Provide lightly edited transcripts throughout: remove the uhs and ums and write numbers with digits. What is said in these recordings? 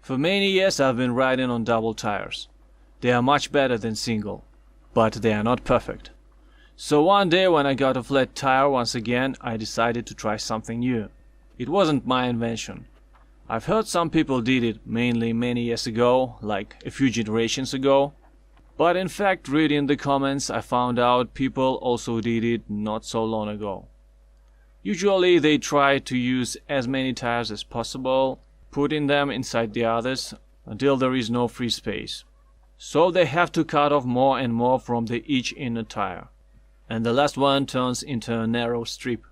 For many years I've been riding on double tires. They are much better than single, but they are not perfect. So one day when I got a flat tire once again, I decided to try something new. It wasn't my invention. I've heard some people did it mainly many years ago, like a few generations ago. But in fact, reading the comments, I found out people also did it not so long ago. Usually they try to use as many tires as possible, putting them inside the others until there is no free space. So they have to cut off more and more from each inner tire, and the last one turns into a narrow strip.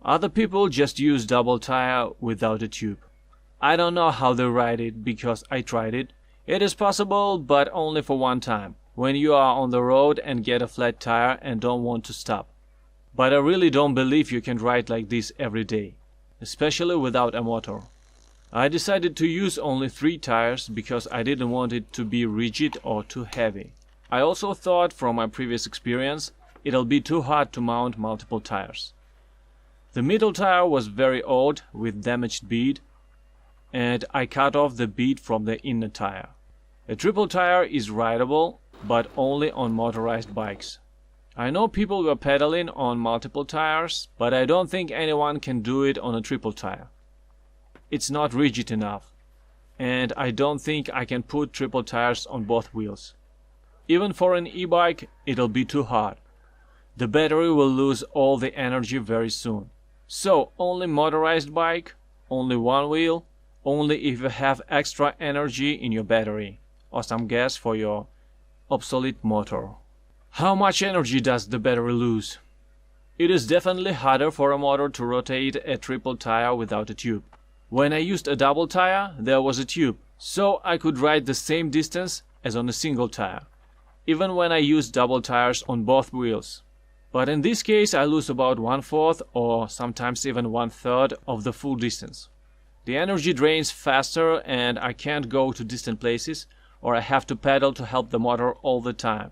Other people just use double tire without a tube. I don't know how they ride it because I tried it. It is possible, but only for one time, when you are on the road and get a flat tire and don't want to stop. But I really don't believe you can ride like this every day, especially without a motor. I decided to use only 3 tires because I didn't want it to be rigid or too heavy. I also thought from my previous experience it'll be too hard to mount multiple tires. The middle tire was very old with damaged bead, and I cut off the bead from the inner tire. A triple tire is rideable, but only on motorized bikes. I know people were pedaling on multiple tires, but I don't think anyone can do it on a triple tire. It's not rigid enough, and I don't think I can put triple tires on both wheels. Even for an e-bike, it'll be too hard. The battery will lose all the energy very soon. So only motorized bike, only one wheel, only if you have extra energy in your battery or some gas for your obsolete motor. How much energy does the battery lose? It is definitely harder for a motor to rotate a triple tire without a tube. When I used a double tire, there was a tube, so I could ride the same distance as on a single tire, even when I used double tires on both wheels. But in this case I lose about 1/4 or sometimes even 1/3 of the full distance. The energy drains faster and I can't go to distant places, or I have to pedal to help the motor all the time.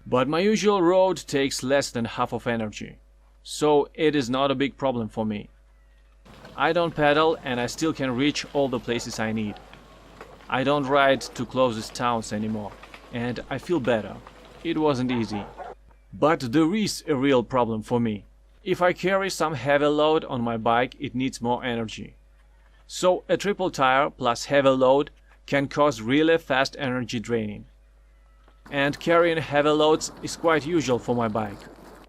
But my usual road takes less than half of energy, so it is not a big problem for me. I don't pedal and I still can reach all the places I need. I don't ride to closest towns anymore, and I feel better. It wasn't easy. But there is a real problem for me. If I carry some heavy load on my bike, it needs more energy. So a triple tire plus heavy load can cause really fast energy draining. And carrying heavy loads is quite usual for my bike.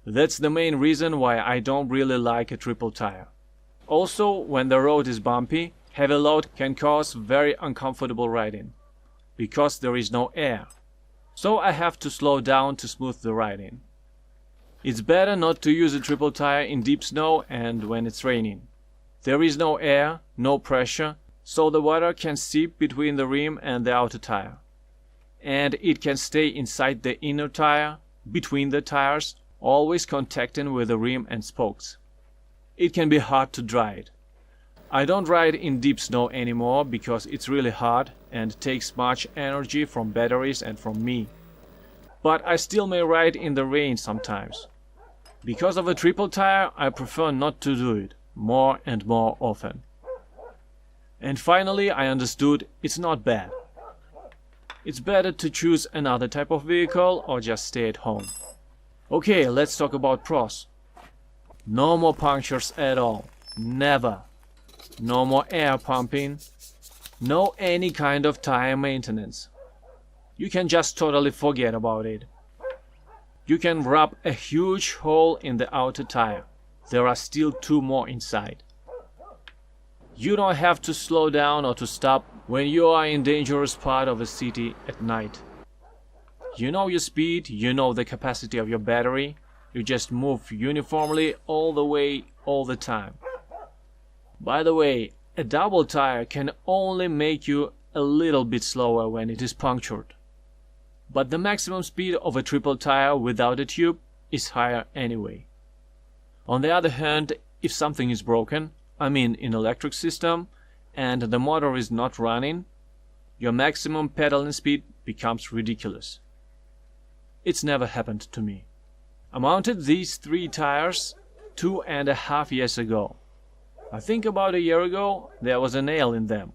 That's the main reason why I don't really like a triple tire. Also, when the road is bumpy, heavy load can cause very uncomfortable riding, because there is no air. So I have to slow down to smooth the riding. It's better not to use a triple tire in deep snow and when it's raining. There is no air, no pressure, so the water can seep between the rim and the outer tire. And it can stay inside the inner tire, between the tires, always contacting with the rim and spokes. It can be hard to dry it. I don't ride in deep snow anymore because it's really hard and takes much energy from batteries and from me. But I still may ride in the rain sometimes. Because of a triple tire, I prefer not to do it more and more often. And finally, I understood it's not bad. It's better to choose another type of vehicle or just stay at home. Okay, let's talk about pros. No more punctures at all. Never. No more air pumping. No any kind of tire maintenance. You can just totally forget about it. You can rub a huge hole in the outer tire. There are still 2 more inside. You don't have to slow down or to stop when you are in dangerous part of a city at night. You know your speed, you know the capacity of your battery. You just move uniformly all the way, all the time. By the way, a double tire can only make you a little bit slower when it is punctured. But the maximum speed of a triple tire without a tube is higher anyway. On the other hand, if something is broken, I mean in electric system, and the motor is not running, your maximum pedaling speed becomes ridiculous. It's never happened to me. I mounted these 3 tires 2.5 years ago. I think about a year ago there was a nail in them.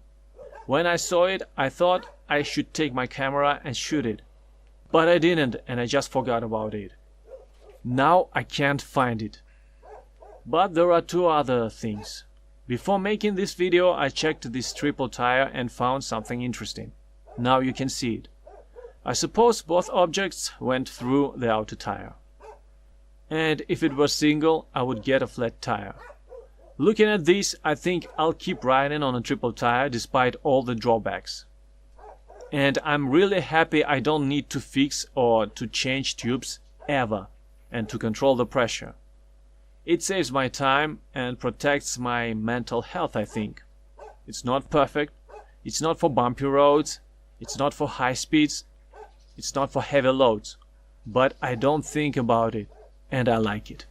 When I saw it, I thought I should take my camera and shoot it. But I didn't, and I just forgot about it. Now I can't find it. But there are two other things. Before making this video, I checked this triple tire and found something interesting. Now you can see it. I suppose both objects went through the outer tire. And if it were single, I would get a flat tire. Looking at this, I think I'll keep riding on a triple tire despite all the drawbacks. And I'm really happy I don't need to fix or to change tubes ever, and to control the pressure. It saves my time and protects my mental health, I think. It's not perfect, it's not for bumpy roads, it's not for high speeds, it's not for heavy loads, but I don't think about it, and I like it.